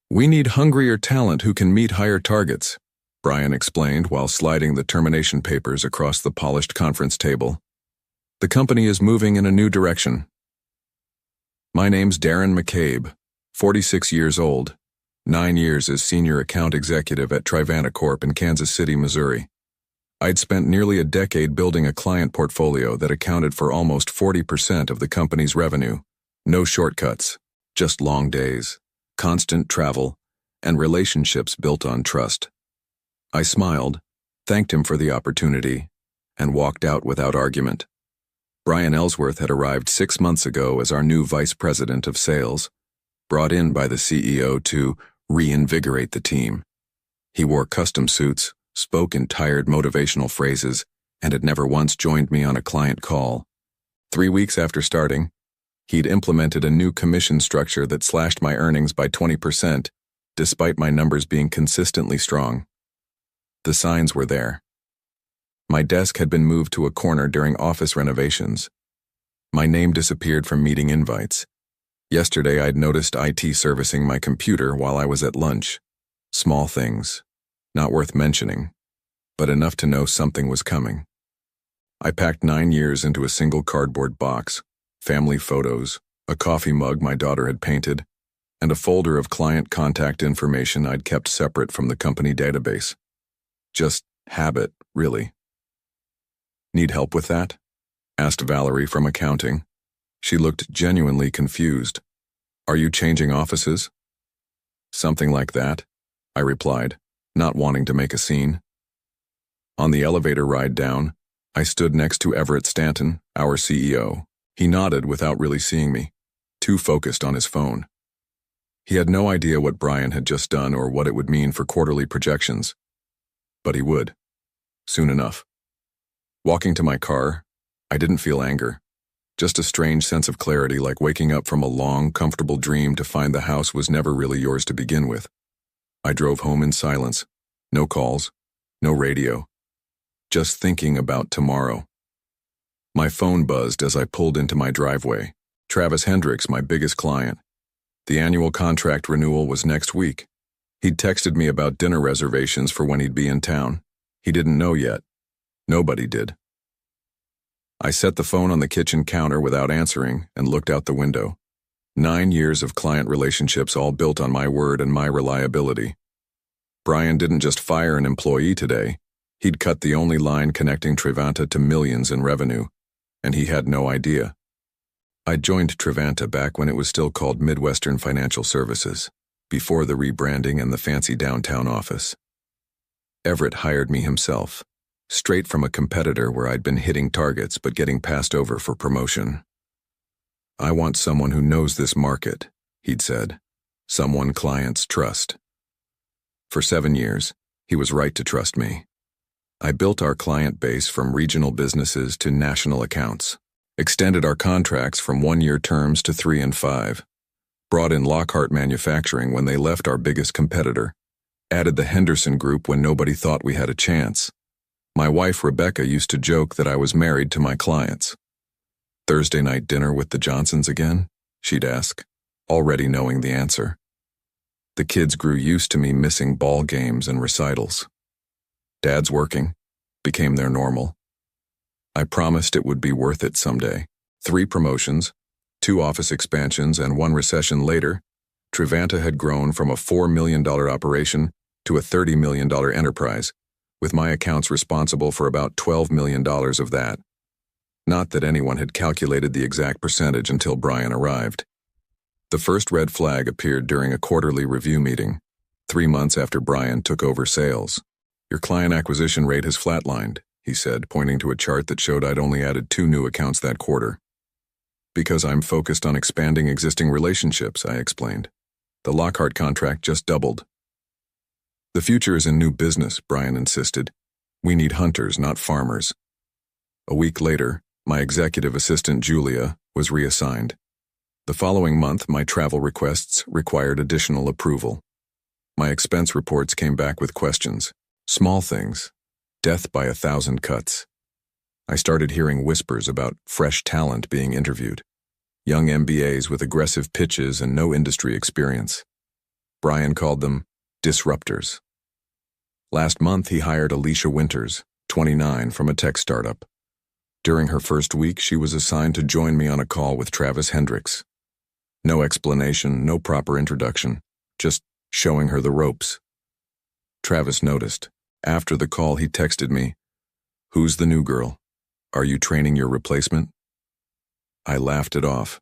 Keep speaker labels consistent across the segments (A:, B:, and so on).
A: We need hungrier talent who can meet higher targets, Brian explained while sliding the termination papers across the polished conference table. The company is moving in a new direction. My name's Darren McCabe, 46 years old, 9 years as senior account executive at Trivana Corp in Kansas City, Missouri. I'd spent nearly a decade building a client portfolio that accounted for almost 40% of the company's revenue. No shortcuts, just long days, constant travel, and relationships built on trust. I smiled, thanked him for the opportunity, and walked out without argument. Brian Ellsworth had arrived 6 months ago as our new vice president of sales, brought in by the CEO to reinvigorate the team. He wore custom suits, spoke in tired motivational phrases, and had never once joined me on a client call. 3 weeks after starting, he'd implemented a new commission structure that slashed my earnings by 20%, despite my numbers being consistently strong. The signs were there. My desk had been moved to a corner during office renovations. My name disappeared from meeting invites. Yesterday I'd noticed IT servicing my computer while I was at lunch. Small things, not worth mentioning, but enough to know something was coming. I packed 9 years into a single cardboard box, family photos, a coffee mug my daughter had painted, and a folder of client contact information I'd kept separate from the company database. Just habit, really. Need help with that? Asked Valerie from accounting. She looked genuinely confused. Are you changing offices? Something like that, I replied, not wanting to make a scene. On the elevator ride down, I stood next to Everett Stanton, our CEO. He nodded without really seeing me, too focused on his phone. He had no idea what Brian had just done or what it would mean for quarterly projections. But he would, soon enough. Walking to my car, I didn't feel anger, just a strange sense of clarity, like waking up from a long, comfortable dream to find the house was never really yours to begin with. I drove home in silence, no calls, no radio, just thinking about tomorrow. My phone buzzed as I pulled into my driveway. Travis Hendricks, my biggest client. The annual contract renewal was next week. He'd texted me about dinner reservations for when he'd be in town. He didn't know yet. Nobody did. I set the phone on the kitchen counter without answering and looked out the window. 9 years of client relationships all built on my word and my reliability. Brian didn't just fire an employee today. He'd cut the only line connecting Trivanta to millions in revenue, and he had no idea. I joined Trivanta back when it was still called Midwestern Financial Services, before the rebranding and the fancy downtown office. Everett hired me himself, straight from a competitor where I'd been hitting targets but getting passed over for promotion. I want someone who knows this market, he'd said, someone clients trust. For 7 years, he was right to trust me. I built our client base from regional businesses to national accounts, extended our contracts from 1-year terms to 3 and 5, brought in Lockhart Manufacturing when they left our biggest competitor, added the Henderson Group when nobody thought we had a chance. My wife, Rebecca, used to joke that I was married to my clients. Thursday night dinner with the Johnsons again? She'd ask, already knowing the answer. The kids grew used to me missing ball games and recitals. Dad's working became their normal. I promised it would be worth it someday. 3 promotions, 2 office expansions, and 1 recession later, Trivanta had grown from a $4 million operation to a $30 million enterprise, with my accounts responsible for about $12 million of that. Not that anyone had calculated the exact percentage until Brian arrived. The first red flag appeared during a quarterly review meeting, 3 months after Brian took over sales. Your client acquisition rate has flatlined, he said, pointing to a chart that showed I'd only added 2 new accounts that quarter. Because I'm focused on expanding existing relationships, I explained. The Lockhart contract just doubled. The future is in new business, Brian insisted. We need hunters, not farmers. A week later, my executive assistant, Julia, was reassigned. The following month, my travel requests required additional approval. My expense reports came back with questions. Small things. Death by 1,000 cuts. I started hearing whispers about fresh talent being interviewed. Young MBAs with aggressive pitches and no industry experience. Brian called them disruptors. Last month, he hired Alicia Winters, 29, from a tech startup. During her first week, she was assigned to join me on a call with Travis Hendricks. No explanation, no proper introduction, just showing her the ropes. Travis noticed. After the call, he texted me, "Who's the new girl? Are you training your replacement?" I laughed it off,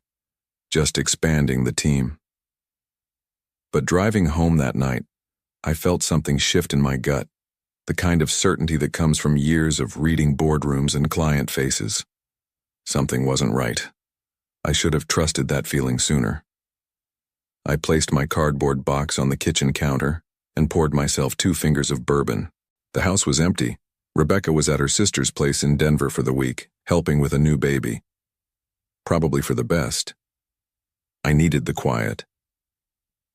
A: just expanding the team. But driving home that night, I felt something shift in my gut, the kind of certainty that comes from years of reading boardrooms and client faces. Something wasn't right. I should have trusted that feeling sooner. I placed my cardboard box on the kitchen counter and poured myself 2 fingers of bourbon. The house was empty. Rebecca was at her sister's place in Denver for the week, helping with a new baby. Probably for the best. I needed the quiet.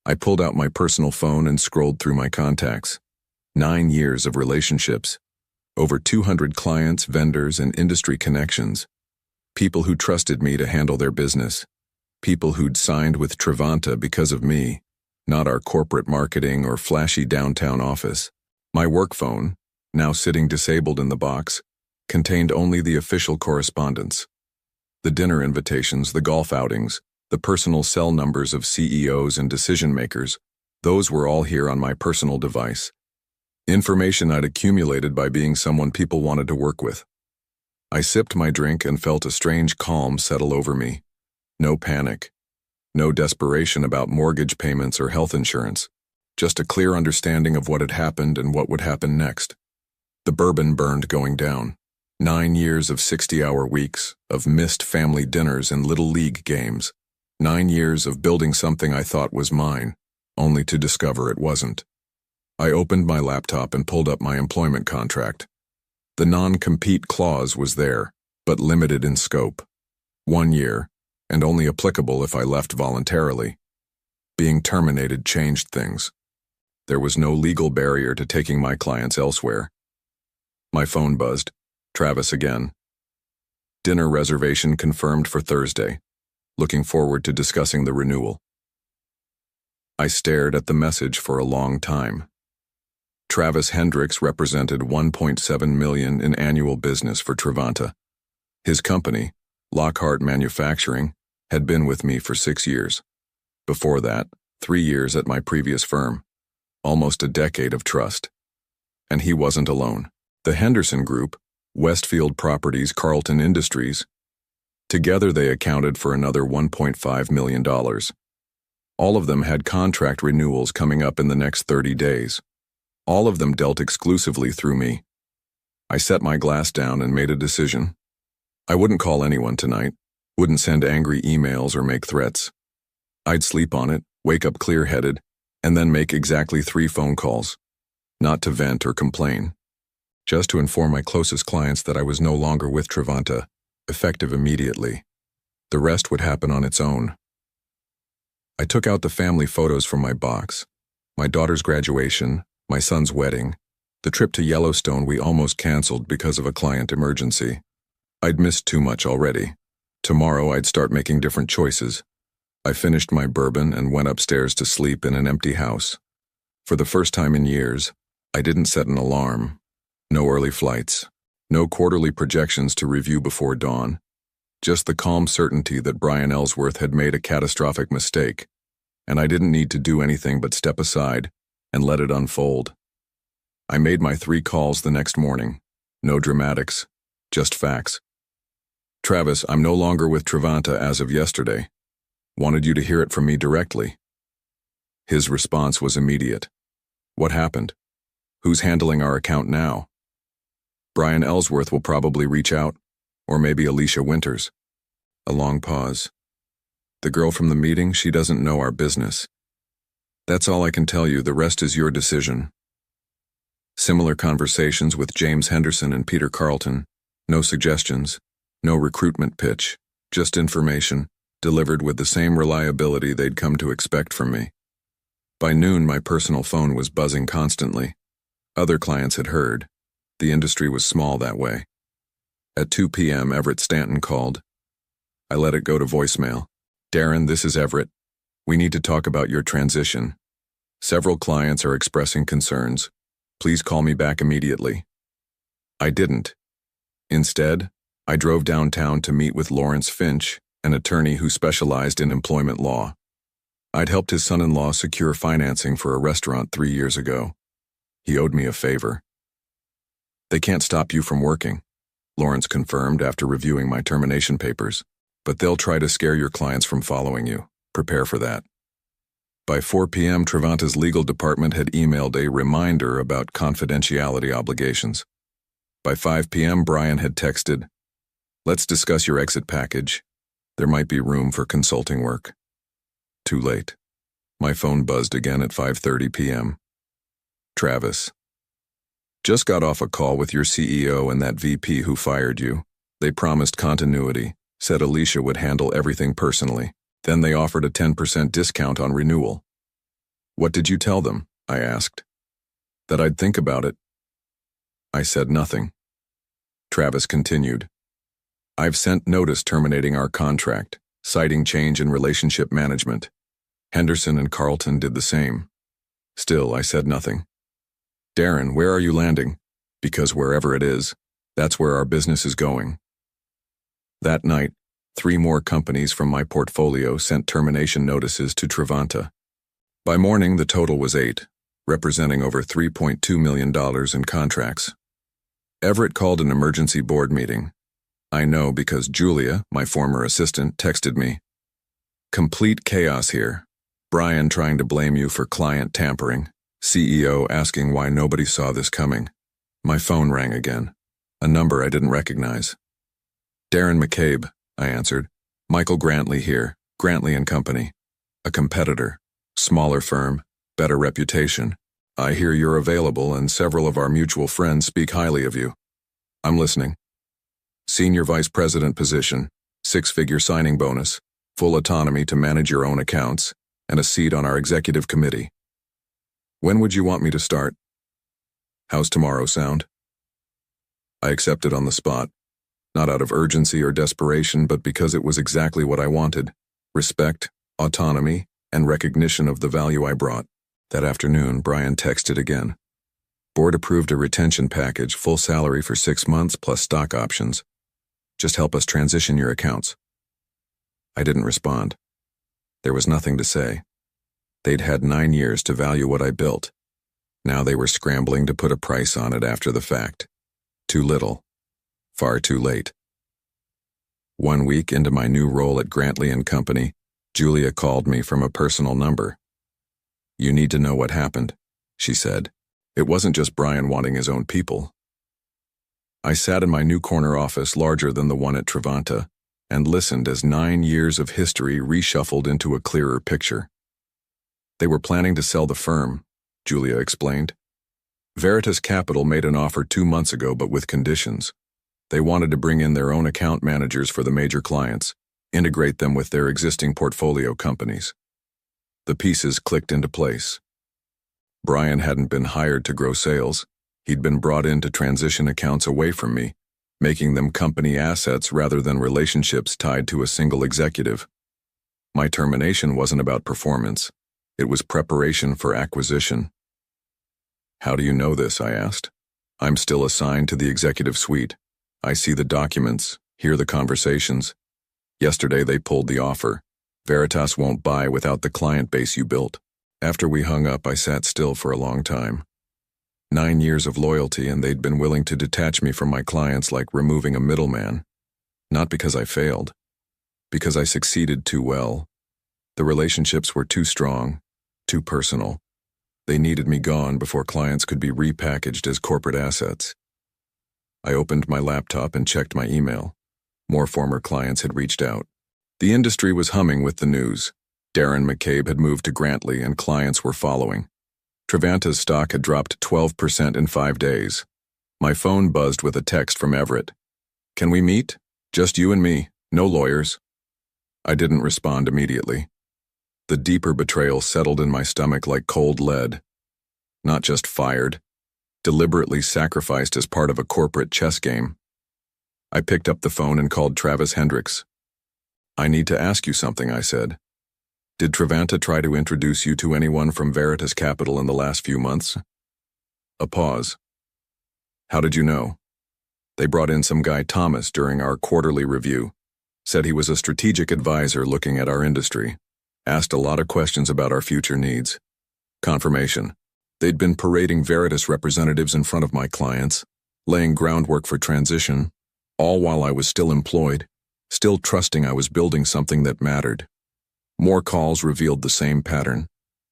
A: I pulled out my personal phone and scrolled through my contacts. 9 years of relationships. Over 200 clients, vendors, and industry connections. People who trusted me to handle their business. People who'd signed with Trivanta because of me, not our corporate marketing or flashy downtown office. My work phone, now sitting disabled in the box, contained only the official correspondence. The dinner invitations, the golf outings, the personal cell numbers of CEOs and decision-makers, those were all here on my personal device. Information I'd accumulated by being someone people wanted to work with. I sipped my drink and felt a strange calm settle over me. No panic. No desperation about mortgage payments or health insurance. Just a clear understanding of what had happened and what would happen next. The bourbon burned going down. 9 years of 60-hour weeks, of missed family dinners and little league games. 9 years of building something I thought was mine, only to discover it wasn't. I opened my laptop and pulled up my employment contract. The non-compete clause was there, but limited in scope. 1 year, and only applicable if I left voluntarily. Being terminated changed things. There was no legal barrier to taking my clients elsewhere. My phone buzzed. Travis again. Dinner reservation confirmed for Thursday. Looking forward to discussing the renewal. I stared at the message for a long time. Travis Hendricks represented $1.7 million in annual business for Trivanta. His company, Lockhart Manufacturing, had been with me for 6 years. Before that, 3 years at my previous firm. Almost a decade of trust. And he wasn't alone. The Henderson Group, Westfield Properties, Carlton Industries, together they accounted for another $1.5 million. All of them had contract renewals coming up in the next 30 days. All of them dealt exclusively through me. I set my glass down and made a decision. I wouldn't call anyone tonight, wouldn't send angry emails or make threats. I'd sleep on it, wake up clear-headed, and then make exactly 3 phone calls. Not to vent or complain. Just to inform my closest clients that I was no longer with Trivanta, effective immediately. The rest would happen on its own. I took out the family photos from my box. My daughter's graduation, my son's wedding, the trip to Yellowstone we almost canceled because of a client emergency. I'd missed too much already. Tomorrow I'd start making different choices. I finished my bourbon and went upstairs to sleep in an empty house. For the first time in years, I didn't set an alarm. No early flights. No quarterly projections to review before dawn. Just the calm certainty that Brian Ellsworth had made a catastrophic mistake, and I didn't need to do anything but step aside and let it unfold. I made my 3 calls the next morning. No dramatics, just facts. Travis, I'm no longer with Trivanta as of yesterday. Wanted you to hear it from me directly. His response was immediate. What happened? Who's handling our account now? Brian Ellsworth will probably reach out, or maybe Alicia Winters. A long pause. The girl from the meeting, she doesn't know our business. That's all I can tell you, the rest is your decision. Similar conversations with James Henderson and Peter Carlton. No suggestions, no recruitment pitch, just information, delivered with the same reliability they'd come to expect from me. By noon, my personal phone was buzzing constantly. Other clients had heard. The industry was small that way. At 2 p.m., Everett Stanton called. I let it go to voicemail. Darren, this is Everett. We need to talk about your transition. Several clients are expressing concerns. Please call me back immediately. I didn't. Instead, I drove downtown to meet with Lawrence Finch, an attorney who specialized in employment law. I'd helped his son-in-law secure financing for a restaurant 3 years ago. He owed me a favor. They can't stop you from working, Lawrence confirmed after reviewing my termination papers, but they'll try to scare your clients from following you. Prepare for that. By 4 p.m., Trevanta's legal department had emailed a reminder about confidentiality obligations. By 5 p.m., Brian had texted, "Let's discuss your exit package. There might be room for consulting work." Too late. My phone buzzed again at 5:30 p.m. "Travis. Just got off a call with your CEO and that VP who fired you. They promised continuity, said Alicia would handle everything personally. Then they offered a 10% discount on renewal." "What did you tell them?" I asked. "That I'd think about it." I said nothing. Travis continued, "I've sent notice terminating our contract, citing change in relationship management. Henderson and Carlton did the same." Still, I said nothing. "Darren, where are you landing? Because wherever it is, that's where our business is going." That night, 3 more companies from my portfolio sent termination notices to Trevanta. By morning, the total was 8, representing over $3.2 million in contracts. Everett called an emergency board meeting. I know because Julia, my former assistant, texted me. "Complete chaos here. Brian trying to blame you for client tampering. CEO asking why nobody saw this coming." My phone rang again, a number I didn't recognize. "Darren McCabe," I answered. "Michael Grantley here, Grantley and Company. A competitor, smaller firm, better reputation. I hear you're available and several of our mutual friends speak highly of you." "I'm listening." "Senior vice president position, 6-figure signing bonus, full autonomy to manage your own accounts, and a seat on our executive committee. When would you want me to start?" "How's tomorrow sound?" I accepted on the spot, not out of urgency or desperation, but because it was exactly what I wanted: respect, autonomy, and recognition of the value I brought. That afternoon, Brian texted again. "Board approved a retention package, full salary for 6 months plus stock options. Just help us transition your accounts." I didn't respond. There was nothing to say. They'd had 9 years to value what I built. Now they were scrambling to put a price on it after the fact. Too little. Far too late. 1 week into my new role at Grantley and Company, Julia called me from a personal number. "You need to know what happened," she said. It wasn't just Brian wanting his own people. I sat in my new corner office, larger than the one at Trevanta, and listened as 9 years of history reshuffled into a clearer picture. "They were planning to sell the firm," Julia explained. "Veritas Capital made an offer 2 months ago, but with conditions. They wanted to bring in their own account managers for the major clients, integrate them with their existing portfolio companies." The pieces clicked into place. Brian hadn't been hired to grow sales. He'd been brought in to transition accounts away from me, making them company assets rather than relationships tied to a single executive. My termination wasn't about performance. It was preparation for acquisition. "How do you know this?" I asked. "I'm still assigned to the executive suite. I see the documents, hear the conversations. Yesterday they pulled the offer. Veritas won't buy without the client base you built." After we hung up, I sat still for a long time. 9 years of loyalty, and they'd been willing to detach me from my clients like removing a middleman. Not because I failed. Because I succeeded too well. The relationships were too strong, too personal. They needed me gone before clients could be repackaged as corporate assets. I opened my laptop and checked my email. More former clients had reached out. The industry was humming with the news. Darren McCabe had moved to Grantley and clients were following. Trevanta's stock had dropped 12% in 5 days. My phone buzzed with a text from Everett. "Can we meet? Just you and me, no lawyers." I didn't respond immediately. The deeper betrayal settled in my stomach like cold lead. Not just fired, deliberately sacrificed as part of a corporate chess game. I picked up the phone and called Travis Hendricks. "I need to ask you something," I said. Did Trivanta try to introduce you to anyone from Veritas Capital in the last few months? A pause. How did you know? They brought in some guy Thomas during our quarterly review. Said he was a strategic advisor looking at our industry. Asked a lot of questions about our future needs. Confirmation. They'd been parading Veritas representatives in front of my clients, laying groundwork for transition, all while I was still employed, still trusting I was building something that mattered. More calls revealed the same pattern.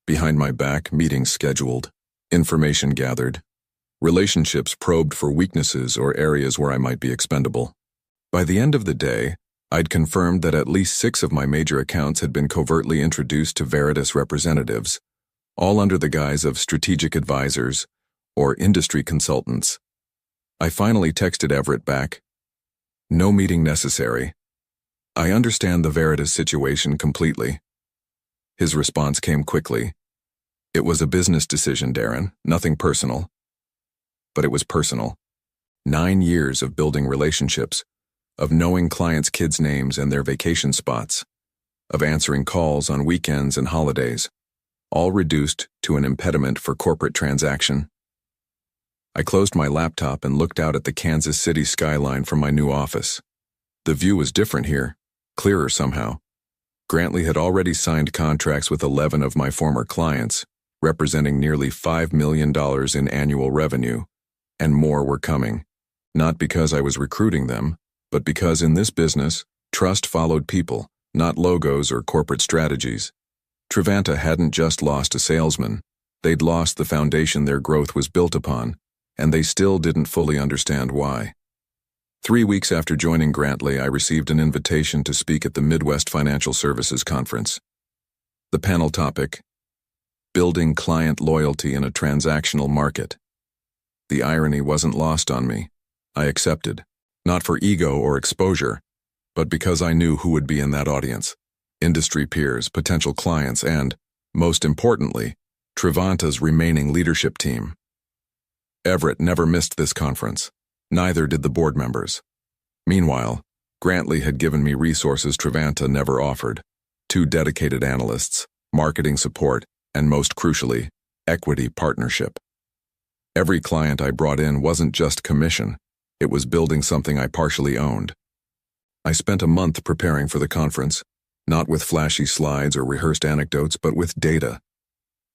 A: Behind my back, meetings scheduled, information gathered, relationships probed for weaknesses or areas where I might be expendable. By the end of the day, I'd confirmed that at least 6 of my major accounts had been covertly introduced to Veritas representatives, all under the guise of strategic advisors or industry consultants. I finally texted Everett back, "No meeting necessary. I understand the Veritas situation completely." His response came quickly. "It was a business decision, Darren, nothing personal." But it was personal. 9 years of building relationships, of knowing clients' kids' names and their vacation spots, of answering calls on weekends and holidays, all reduced to an impediment for corporate transaction. I closed my laptop and looked out at the Kansas City skyline from my new office. The view was different here, clearer somehow. Grantley had already signed contracts with 11 of my former clients, representing nearly $5 million in annual revenue, and more were coming. Not because I was recruiting them, but because in this business, trust followed people, not logos or corporate strategies. Trivanta hadn't just lost a salesman, they'd lost the foundation their growth was built upon, and they still didn't fully understand why. 3 weeks after joining Grantley, I received an invitation to speak at the Midwest Financial Services Conference. The panel topic, Building Client Loyalty in a Transactional Market. The irony wasn't lost on me. I accepted, not for ego or exposure, but because I knew who would be in that audience. Industry peers, potential clients, and, most importantly, Trivanta's remaining leadership team. Everett never missed this conference. Neither did the board members. Meanwhile, Grantley had given me resources Trivanta never offered: 2 dedicated analysts, marketing support, and most crucially, equity partnership. Every client I brought in wasn't just commission, it was building something I partially owned. I spent a month preparing for the conference, not with flashy slides or rehearsed anecdotes, but with data.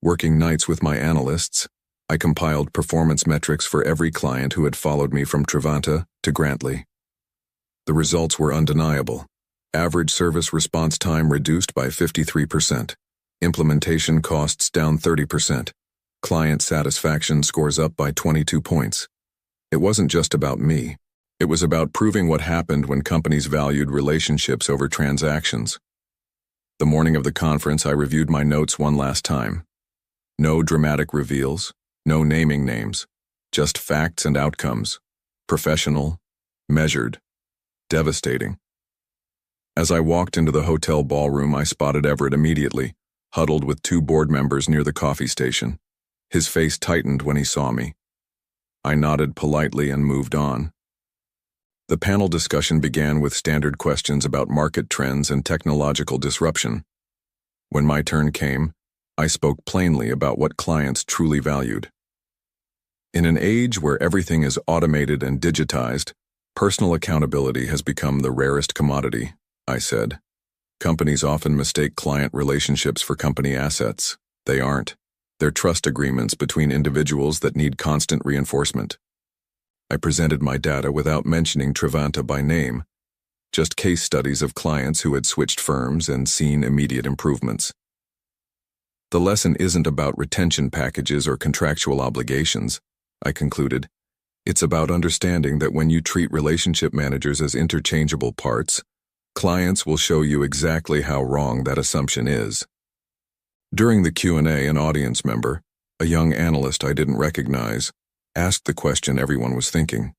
A: Working nights with my analysts, I compiled performance metrics for every client who had followed me from Trivanta to Grantley. The results were undeniable. Average service response time reduced by 53%. Implementation costs down 30%. Client satisfaction scores up by 22 points. It wasn't just about me. It was about proving what happened when companies valued relationships over transactions. The morning of the conference, I reviewed my notes one last time. No dramatic reveals, no naming names, just facts and outcomes. Professional, measured, devastating. As I walked into the hotel ballroom, I spotted Everett immediately, huddled with 2 board members near the coffee station. His face tightened when he saw me. I nodded politely and moved on. The panel discussion began with standard questions about market trends and technological disruption. When my turn came, I spoke plainly about what clients truly valued. In an age where everything is automated and digitized, personal accountability has become the rarest commodity, I said. Companies often mistake client relationships for company assets. They aren't. They're trust agreements between individuals that need constant reinforcement. I presented my data without mentioning Trivanta by name, just case studies of clients who had switched firms and seen immediate improvements. The lesson isn't about retention packages or contractual obligations, I concluded. It's about understanding that when you treat relationship managers as interchangeable parts, clients will show you exactly how wrong that assumption is. During the Q&A, an audience member, a young analyst I didn't recognize, asked the question everyone was thinking.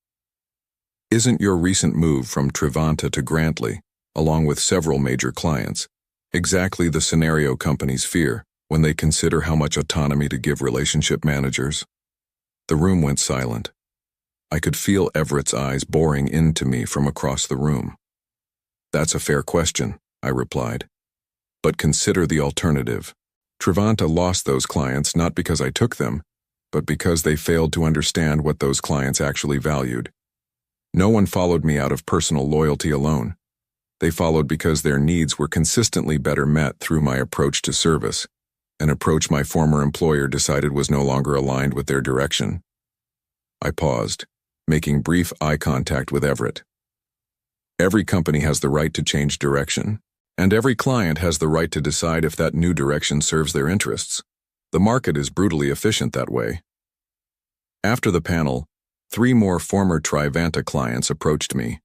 A: Isn't your recent move from Trivanta to Grantley, along with several major clients, exactly the scenario companies fear when they consider how much autonomy to give relationship managers? The room went silent. I could feel Everett's eyes boring into me from across the room. That's a fair question, I replied. But consider the alternative. Trivanta lost those clients not because I took them, but because they failed to understand what those clients actually valued. No one followed me out of personal loyalty alone. They followed because their needs were consistently better met through my approach to service, an approach my former employer decided was no longer aligned with their direction. I paused, making brief eye contact with Everett. Every company has the right to change direction, and every client has the right to decide if that new direction serves their interests. The market is brutally efficient that way. After the panel, 3 more former Trivanta clients approached me.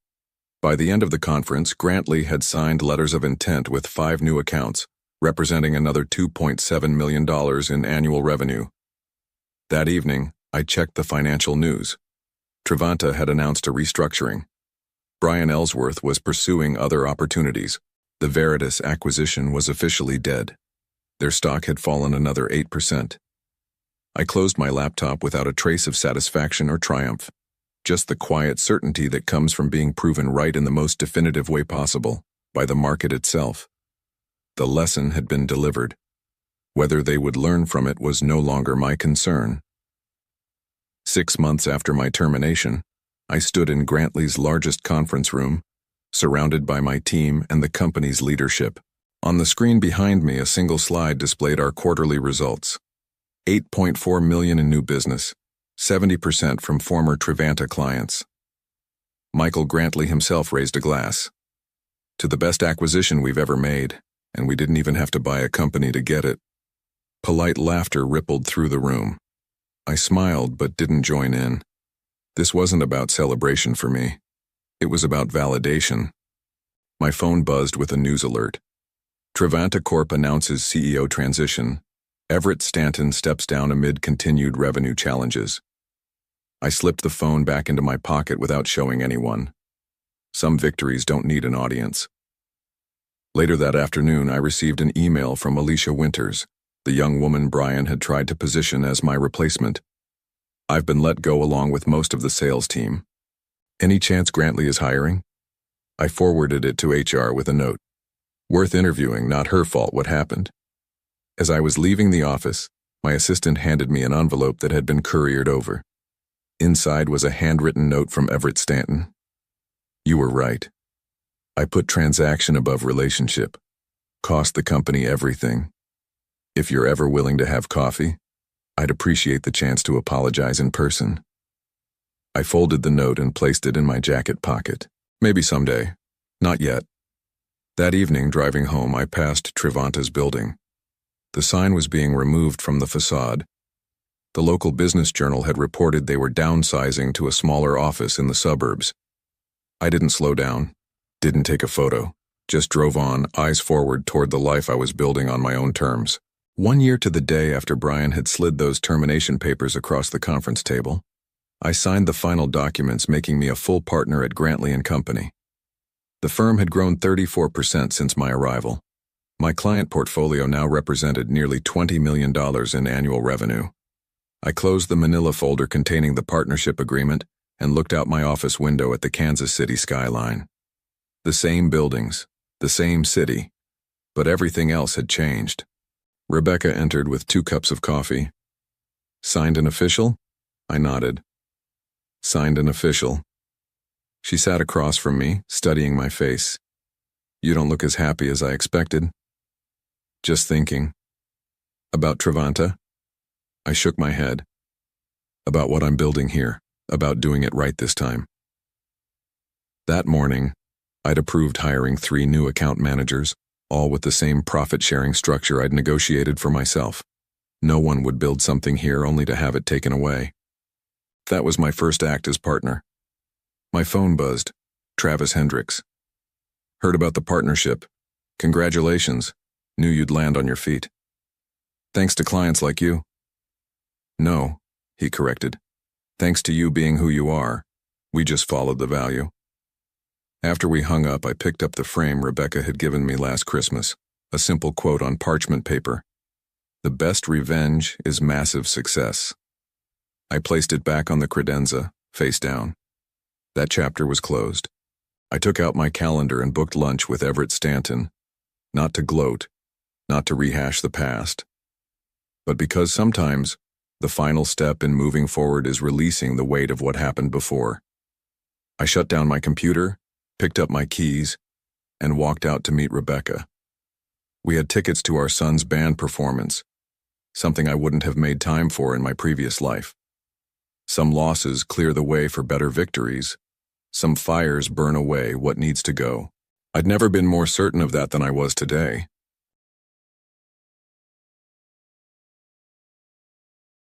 A: By the end of the conference, Grantley had signed letters of intent with 5 new accounts, representing another $2.7 million in annual revenue. That evening, I checked the financial news. Trivanta had announced a restructuring. Brian Ellsworth was pursuing other opportunities. The Veritas acquisition was officially dead. Their stock had fallen another 8%. I closed my laptop without a trace of satisfaction or triumph, just the quiet certainty that comes from being proven right in the most definitive way possible, by the market itself. The lesson had been delivered. Whether they would learn from it was no longer my concern. 6 months after my termination, I stood in Grantley's largest conference room, surrounded by my team and the company's leadership. On the screen behind me, a single slide displayed our quarterly results. $8.4 million in new business, 70% from former Trivanta clients. Michael Grantley himself raised a glass. To the best acquisition we've ever made, and we didn't even have to buy a company to get it. Polite laughter rippled through the room. I smiled but didn't join in. This wasn't about celebration for me. It was about validation. My phone buzzed with a news alert. Trivanta Corp announces CEO transition. Everett Stanton steps down amid continued revenue challenges. I slipped the phone back into my pocket without showing anyone. Some victories don't need an audience. Later that afternoon, I received an email from Alicia Winters, the young woman Brian had tried to position as my replacement. I've been let go along with most of the sales team. Any chance Grantley is hiring? I forwarded it to HR with a note. Worth interviewing, not her fault what happened. As I was leaving the office, my assistant handed me an envelope that had been couriered over. Inside was a handwritten note from Everett Stanton. You were right. I put transaction above relationship. Cost the company everything. If you're ever willing to have coffee, I'd appreciate the chance to apologize in person. I folded the note and placed it in my jacket pocket. Maybe someday. Not yet. That evening, driving home, I passed Trivanta's building. The sign was being removed from the facade. The local business journal had reported they were downsizing to a smaller office in the suburbs. I didn't slow down, didn't take a photo, just drove on, eyes forward toward the life I was building on my own terms. 1 year to the day after Brian had slid those termination papers across the conference table, I signed the final documents making me a full partner at Grantley & Company. The firm had grown 34% since my arrival. My client portfolio now represented nearly $20 million in annual revenue. I closed the manila folder containing the partnership agreement and looked out my office window at the Kansas City skyline. The same buildings, the same city, but everything else had changed. Rebecca entered with 2 cups of coffee. Signed an official? I nodded. Signed an official. She sat across from me, studying my face. You don't look as happy as I expected. Just thinking. About Trivanta? I shook my head. About what I'm building here, about doing it right this time. That morning, I'd approved hiring 3 new account managers, all with the same profit-sharing structure I'd negotiated for myself. No one would build something here only to have it taken away. That was my first act as partner. My phone buzzed. Travis Hendricks. Heard about the partnership. Congratulations. Knew you'd land on your feet. Thanks to clients like you. No, he corrected. Thanks to you being who you are. We just followed the value. After we hung up, I picked up the frame Rebecca had given me last Christmas, a simple quote on parchment paper. The best revenge is massive success. I placed it back on the credenza, face down. That chapter was closed. I took out my calendar and booked lunch with Everett Stanton. Not to gloat, not to rehash the past, but because sometimes the final step in moving forward is releasing the weight of what happened before. I shut down my computer, picked up my keys, and walked out to meet Rebecca. We had tickets to our son's band performance, something I wouldn't have made time for in my previous life. Some losses clear the way for better victories. Some fires burn away what needs to go. I'd never been more certain of that than I was today.